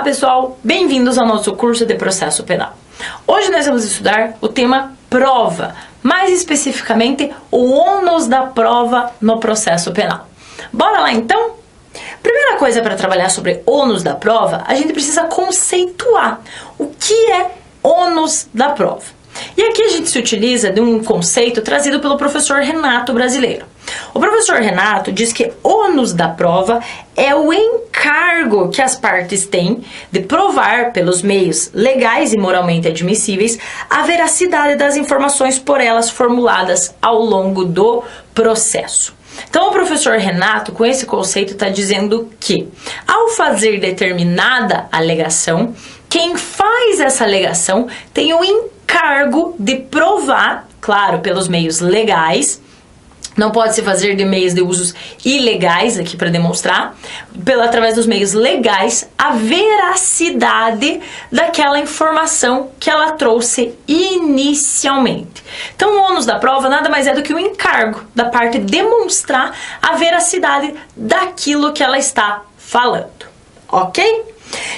Olá pessoal, bem-vindos ao nosso curso de processo penal. Hoje nós vamos estudar o tema prova, mais especificamente o ônus da prova no processo penal. Bora lá então? Primeira coisa para trabalhar sobre ônus da prova, a gente precisa conceituar o que é ônus da prova. E aqui a gente se utiliza de um conceito trazido pelo professor Renato Brasileiro. O professor Renato diz que ônus da prova é o encargo que as partes têm de provar pelos meios legais e moralmente admissíveis a veracidade das informações por elas formuladas ao longo do processo. Então o professor Renato, com esse conceito, está dizendo que, ao fazer determinada alegação, quem faz essa alegação tem o encargo de provar, claro, pelos meios legais, não pode se fazer de meios de usos ilegais aqui para demonstrar, através dos meios legais, a veracidade daquela informação que ela trouxe inicialmente. Então o ônus da prova nada mais é do que o encargo da parte demonstrar a veracidade daquilo que ela está falando, ok?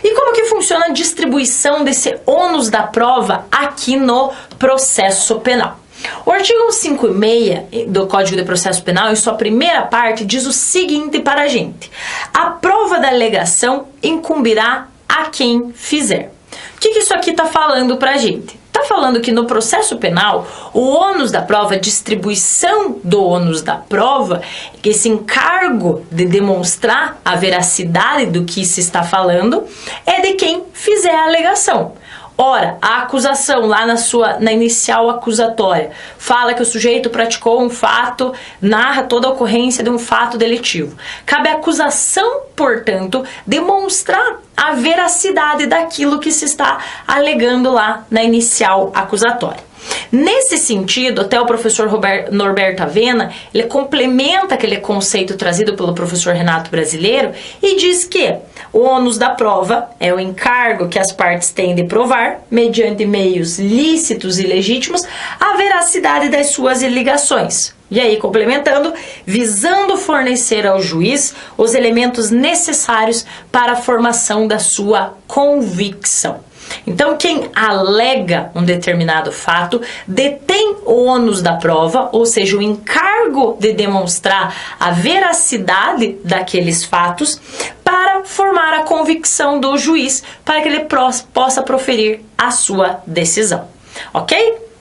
E como que funciona a distribuição desse ônus da prova aqui no processo penal? O artigo 156 do Código de Processo Penal, em sua primeira parte, diz o seguinte para a gente: a prova da alegação incumbirá a quem fizer. O que isso aqui está falando para a gente? Está falando que no processo penal, o ônus da prova, a distribuição do ônus da prova, esse encargo de demonstrar a veracidade do que se está falando, é de quem fizer a alegação. Ora, a acusação lá na inicial acusatória fala que o sujeito praticou um fato, narra toda a ocorrência de um fato delitivo. Cabe à acusação, portanto, demonstrar a veracidade daquilo que se está alegando lá na inicial acusatória. Nesse sentido, até o professor Norberto Avena, ele complementa aquele conceito trazido pelo professor Renato Brasileiro e diz que o ônus da prova é o encargo que as partes têm de provar, mediante meios lícitos e legítimos, a veracidade das suas alegações. E aí, complementando, visando fornecer ao juiz os elementos necessários para a formação da sua convicção. Então, quem alega um determinado fato detém o ônus da prova, ou seja, o encargo de demonstrar a veracidade daqueles fatos para formar a convicção do juiz, para que ele possa proferir a sua decisão. Ok?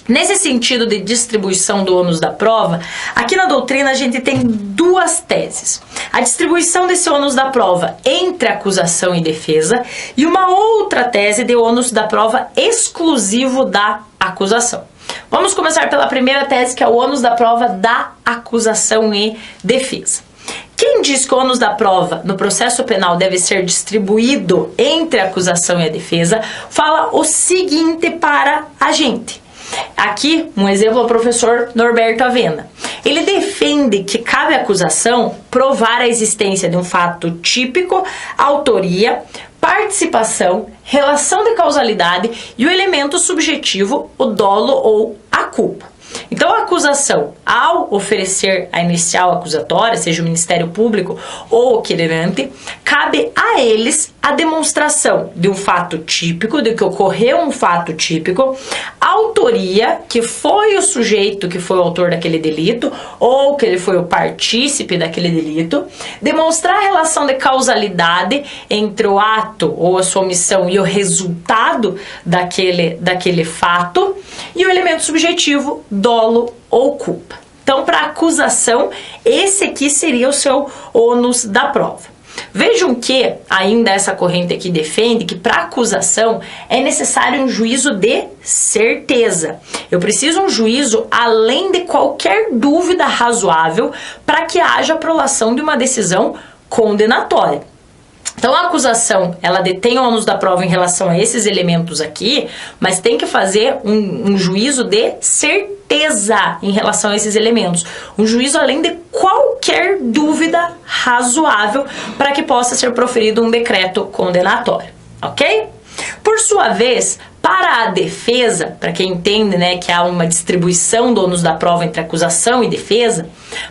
Nesse sentido de distribuição do ônus da prova, aqui na doutrina a gente tem duas teses. A distribuição desse ônus da prova entre acusação e defesa e uma outra tese de ônus da prova exclusivo da acusação. Vamos começar pela primeira tese, que é o ônus da prova da acusação e defesa. Quem diz que o ônus da prova no processo penal deve ser distribuído entre a acusação e a defesa, fala o seguinte para a gente. Aqui, um exemplo é o professor Norberto Avena. Ele defende que cabe à acusação provar a existência de um fato típico, autoria, participação, relação de causalidade e o elemento subjetivo, o dolo ou a culpa. Então a acusação, ao oferecer a inicial acusatória, seja o Ministério Público ou o querelante, cabe a eles a demonstração de um fato típico, de que ocorreu um fato típico, autoria, que foi o sujeito que foi o autor daquele delito, ou que ele foi o partícipe daquele delito, demonstrar a relação de causalidade entre o ato ou a sua omissão e o resultado daquele fato, e o elemento subjetivo, dolo ou culpa. Então, para a acusação, esse aqui seria o seu ônus da prova. Vejam que, ainda essa corrente aqui defende que para acusação é necessário um juízo de certeza. Eu preciso um juízo além de qualquer dúvida razoável para que haja aprovação de uma decisão condenatória. Então a acusação, ela detém o ônus da prova em relação a esses elementos aqui, mas tem que fazer um juízo de certeza em relação a esses elementos. Um juízo além de qualquer dúvida razoável para que possa ser proferido um decreto condenatório, ok? Por sua vez, Para a defesa, para quem entende, né, que há uma distribuição do ônus da prova entre acusação e defesa,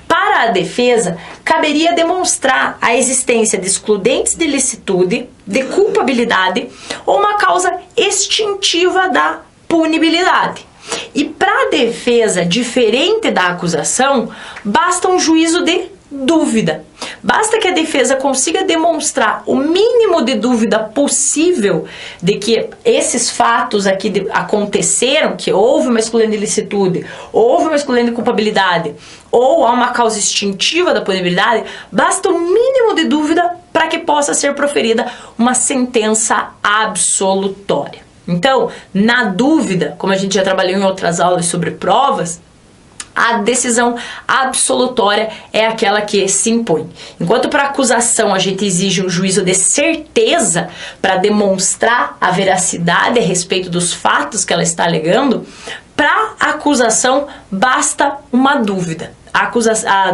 para a defesa, caberia demonstrar a existência de excludentes de ilicitude, de culpabilidade ou uma causa extintiva da punibilidade. E para a defesa, diferente da acusação, basta um juízo de dúvida. Basta que a defesa consiga demonstrar o mínimo de dúvida possível de que esses fatos aqui aconteceram, que houve uma excludente de ilicitude, houve uma excludente de culpabilidade, ou há uma causa extintiva da punibilidade, basta o mínimo de dúvida para que possa ser proferida uma sentença absolutória. Então, na dúvida, como a gente já trabalhou em outras aulas sobre provas, a decisão absolutória é aquela que se impõe. Enquanto para a acusação a gente exige um juízo de certeza para demonstrar a veracidade a respeito dos fatos que ela está alegando, para a acusação basta uma dúvida.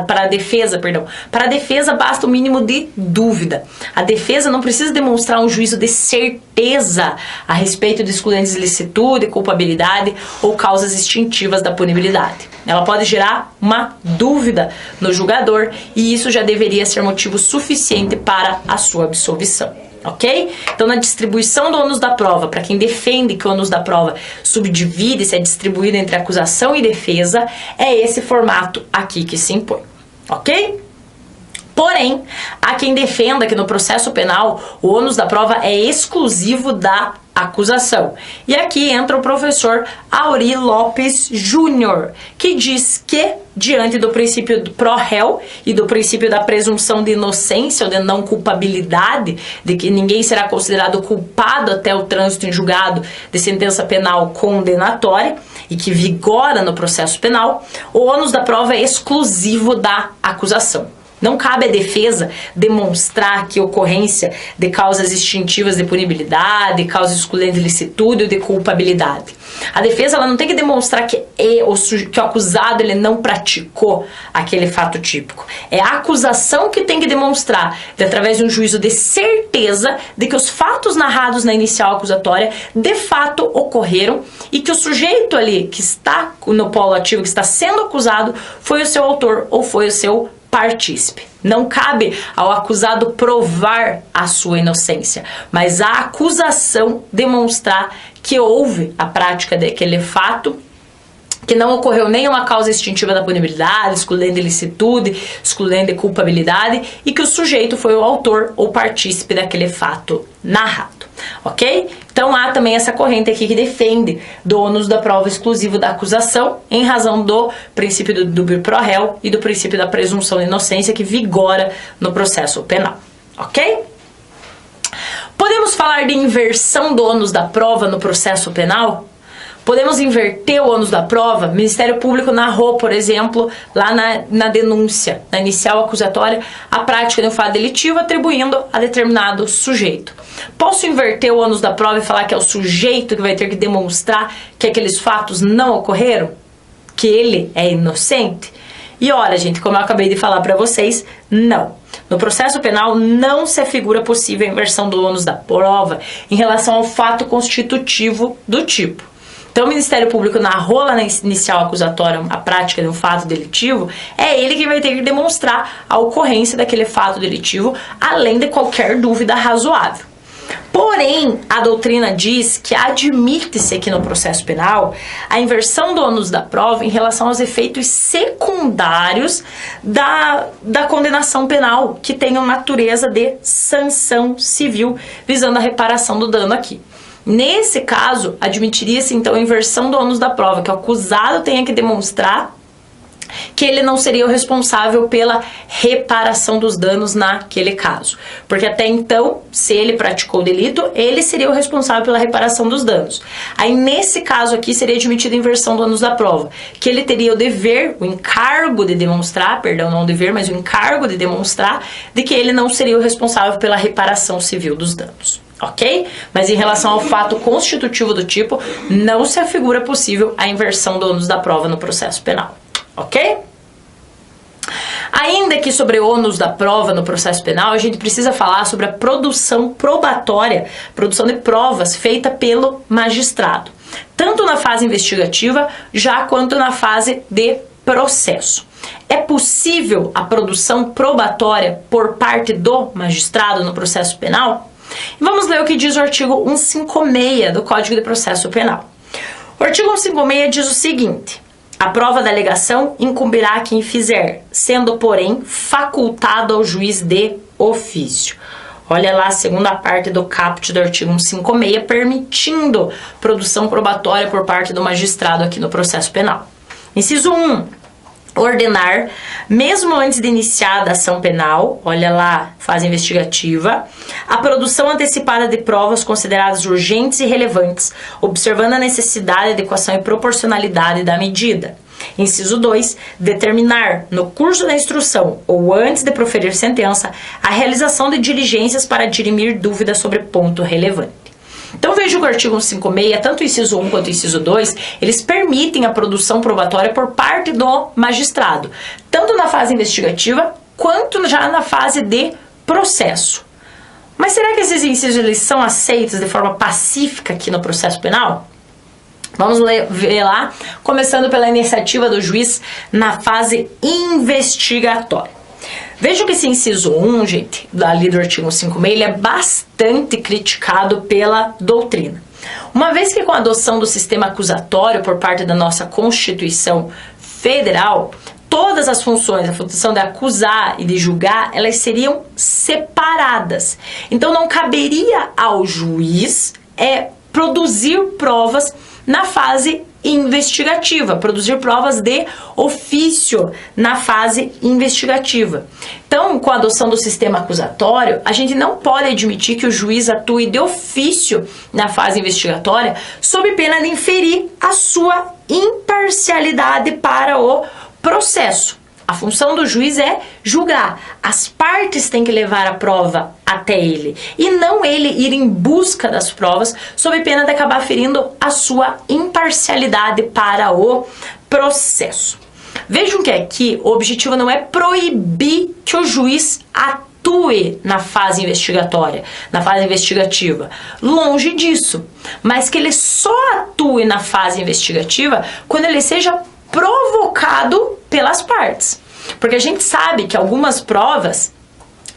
Para a defesa basta o mínimo de dúvida. A defesa não precisa demonstrar um juízo de certeza a respeito de excludentes de ilicitude, culpabilidade ou causas extintivas da punibilidade. Ela pode gerar uma dúvida no julgador e isso já deveria ser motivo suficiente para a sua absolvição. Ok? Então, na distribuição do ônus da prova, para quem defende que o ônus da prova subdivide-se, é distribuído entre acusação e defesa, é esse formato aqui que se impõe. Ok? Porém, há quem defenda que no processo penal o ônus da prova é exclusivo da acusação. E aqui entra o professor Auri Lopes Júnior, que diz que, diante do princípio do pró-réu e do princípio da presunção de inocência ou de não culpabilidade, de que ninguém será considerado culpado até o trânsito em julgado de sentença penal condenatória e que vigora no processo penal, o ônus da prova é exclusivo da acusação. Não cabe à defesa demonstrar que ocorrência de causas extintivas de punibilidade, causas excludentes de ilicitude ou de culpabilidade. A defesa ela não tem que demonstrar que o acusado ele não praticou aquele fato típico. É a acusação que tem que demonstrar, através de um juízo de certeza, de que os fatos narrados na inicial acusatória de fato ocorreram e que o sujeito ali que está no polo ativo, que está sendo acusado, foi o seu autor ou foi o seu partícipe. Não cabe ao acusado provar a sua inocência, mas a acusação demonstrar que houve a prática daquele fato, que não ocorreu nenhuma causa extintiva da punibilidade, excludente de ilicitude, excludente de culpabilidade, e que o sujeito foi o autor ou partícipe daquele fato narrado. Ok? Então há também essa corrente aqui que defende do ônus da prova exclusivo da acusação em razão do princípio do dúbio pro réu e do princípio da presunção de inocência que vigora no processo penal. Ok? Podemos falar de inversão do ônus da prova no processo penal? Podemos inverter o ônus da prova? O Ministério Público narrou, por exemplo, lá na denúncia, na inicial acusatória, a prática de um fato delitivo atribuindo a determinado sujeito. Posso inverter o ônus da prova e falar que é o sujeito que vai ter que demonstrar que aqueles fatos não ocorreram? Que ele é inocente? E olha, gente, como eu acabei de falar para vocês, não. No processo penal não se afigura possível a inversão do ônus da prova em relação ao fato constitutivo do tipo. Então o Ministério Público narrou lá na inicial acusatória a prática de um fato delitivo, é ele que vai ter que demonstrar a ocorrência daquele fato delitivo, além de qualquer dúvida razoável. Porém, a doutrina diz que admite-se aqui no processo penal a inversão do ônus da prova em relação aos efeitos secundários da condenação penal, que tenham natureza de sanção civil, visando a reparação do dano aqui. Nesse caso, admitiria-se então a inversão do ônus da prova, que o acusado tenha que demonstrar que ele não seria o responsável pela reparação dos danos naquele caso. Porque até então, se ele praticou o delito, ele seria o responsável pela reparação dos danos. Aí nesse caso aqui seria admitida a inversão do ônus da prova, que ele teria o dever, o encargo de demonstrar, perdão, não o dever, mas o encargo de demonstrar de que ele não seria o responsável pela reparação civil dos danos. Ok? Mas em relação ao fato constitutivo do tipo, não se afigura possível a inversão do ônus da prova no processo penal. Ok? Ainda que sobre o ônus da prova no processo penal, a gente precisa falar sobre a produção probatória, produção de provas feita pelo magistrado, tanto na fase investigativa já quanto na fase de processo. É possível a produção probatória por parte do magistrado no processo penal? Vamos ler o que diz o artigo 156 do Código de Processo Penal. O artigo 156 diz o seguinte: a prova da alegação incumbirá a quem fizer, sendo, porém, facultado ao juiz de ofício. Olha lá a segunda parte do caput do artigo 156, permitindo produção probatória por parte do magistrado aqui no processo penal. Inciso 1. Ordenar, mesmo antes de iniciada a ação penal, olha lá, fase investigativa, a produção antecipada de provas consideradas urgentes e relevantes, observando a necessidade, adequação e proporcionalidade da medida. Inciso 2. Determinar, no curso da instrução ou antes de proferir sentença, a realização de diligências para dirimir dúvidas sobre ponto relevante. Então veja que o artigo 156, tanto o inciso 1 quanto o inciso 2, eles permitem a produção probatória por parte do magistrado, tanto na fase investigativa quanto já na fase de processo. Mas será que esses incisos eles são aceitos de forma pacífica aqui no processo penal? Vamos ver lá, começando pela iniciativa do juiz na fase investigatória. Veja que esse inciso 1, gente, ali do artigo 156, ele é bastante criticado pela doutrina. Uma vez que com a adoção do sistema acusatório por parte da nossa Constituição Federal, todas as funções, a função de acusar e de julgar, elas seriam separadas. Então não caberia ao juiz produzir provas na fase investigativa, produzir provas de ofício na fase investigativa. Então, com a adoção do sistema acusatório, a gente não pode admitir que o juiz atue de ofício na fase investigatória sob pena de inferir a sua imparcialidade para o processo. A função do juiz é julgar. As partes têm que levar a prova até ele e não ele ir em busca das provas sob pena de acabar ferindo a sua imparcialidade para o processo. Vejam que aqui o objetivo não é proibir que o juiz atue na fase investigatória, na fase investigativa. Longe disso. Mas que ele só atue na fase investigativa quando ele seja provocado pelas partes. Porque a gente sabe que algumas provas,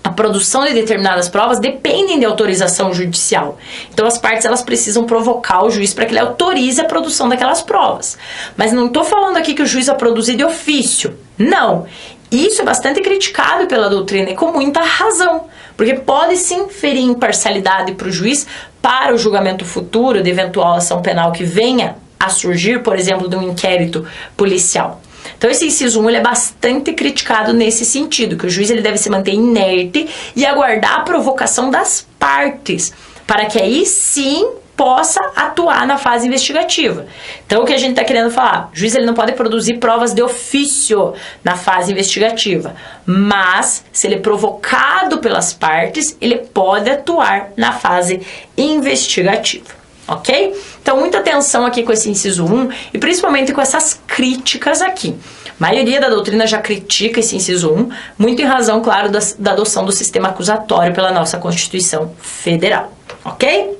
a produção de determinadas provas dependem de autorização judicial. Então as partes elas precisam provocar o juiz para que ele autorize a produção daquelas provas. Mas não estou falando aqui que o juiz vai produzir de ofício. Não. Isso é bastante criticado pela doutrina e com muita razão. Porque pode sim ferir imparcialidade para o juiz para o julgamento futuro de eventual ação penal que venha a surgir, por exemplo, de um inquérito policial. Então esse inciso 1 ele é bastante criticado nesse sentido, que o juiz ele deve se manter inerte e aguardar a provocação das partes, para que aí sim possa atuar na fase investigativa. Então o que a gente está querendo falar? O juiz ele não pode produzir provas de ofício na fase investigativa, mas se ele é provocado pelas partes, ele pode atuar na fase investigativa. Ok? Então, muita atenção aqui com esse inciso 1 e principalmente com essas críticas aqui. A maioria da doutrina já critica esse inciso 1, muito em razão, claro, da adoção do sistema acusatório pela nossa Constituição Federal. Ok?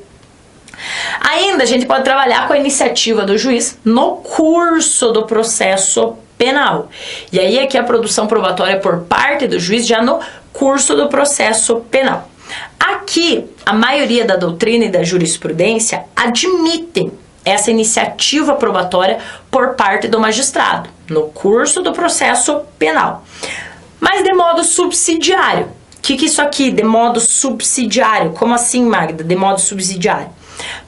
Ainda, a gente pode trabalhar com a iniciativa do juiz no curso do processo penal. E aí, aqui a produção probatória por parte do juiz já no curso do processo penal. Aqui, a maioria da doutrina e da jurisprudência admitem essa iniciativa probatória por parte do magistrado, no curso do processo penal. Mas de modo subsidiário. O que é isso aqui, de modo subsidiário? Como assim, Magda, de modo subsidiário?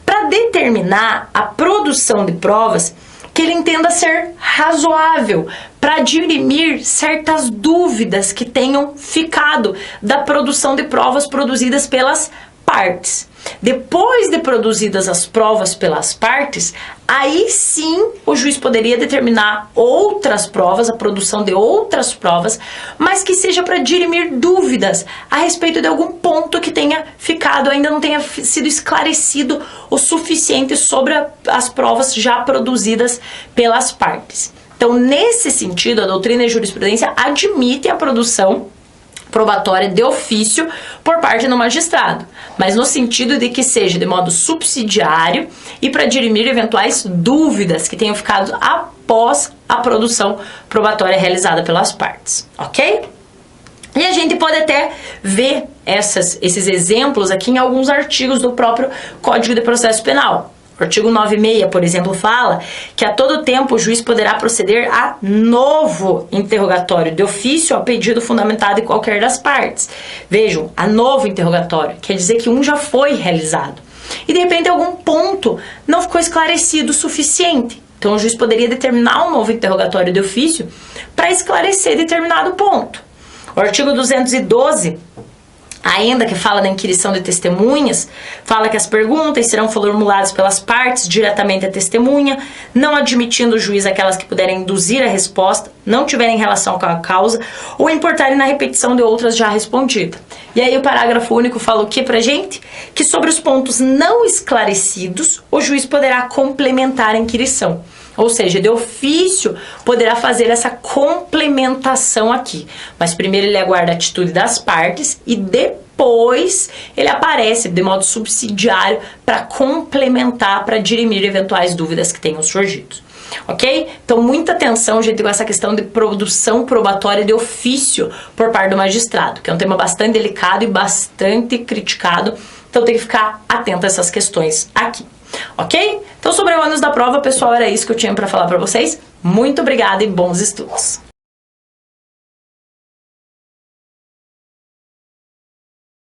Para determinar a produção de provas que ele entenda ser razoável, para dirimir certas dúvidas que tenham ficado da produção de provas produzidas pelas partes. Depois de produzidas as provas pelas partes, aí sim o juiz poderia determinar outras provas, a produção de outras provas, mas que seja para dirimir dúvidas a respeito de algum ponto que tenha ficado, ainda não tenha sido esclarecido o suficiente sobre as provas já produzidas pelas partes. Então, nesse sentido, a doutrina e a jurisprudência admitem a produção probatória de ofício por parte do magistrado, mas no sentido de que seja de modo subsidiário e para dirimir eventuais dúvidas que tenham ficado após a produção probatória realizada pelas partes, ok? E a gente pode até ver esses exemplos aqui em alguns artigos do próprio Código de Processo Penal. O artigo 96, por exemplo, fala que a todo tempo o juiz poderá proceder a novo interrogatório de ofício a pedido fundamentado em qualquer das partes. Vejam, a novo interrogatório quer dizer que um já foi realizado. E de repente algum ponto não ficou esclarecido o suficiente. Então o juiz poderia determinar um novo interrogatório de ofício para esclarecer determinado ponto. O artigo 212, ainda que fala da inquirição de testemunhas, fala que as perguntas serão formuladas pelas partes diretamente à testemunha, não admitindo o juiz aquelas que puderem induzir a resposta, não tiverem relação com a causa ou importarem na repetição de outras já respondidas. E aí o parágrafo único fala o que pra gente? Que sobre os pontos não esclarecidos, o juiz poderá complementar a inquirição. Ou seja, de ofício poderá fazer essa complementação aqui. Mas primeiro ele aguarda a atitude das partes e depois ele aparece de modo subsidiário para complementar, para dirimir eventuais dúvidas que tenham surgido. Ok? Então muita atenção, gente, com essa questão de produção probatória de ofício por parte do magistrado, que é um tema bastante delicado e bastante criticado. Então tem que ficar atento a essas questões aqui. Ok? Então sobre o ônus da prova, pessoal, era isso que eu tinha para falar para vocês. Muito obrigada e bons estudos!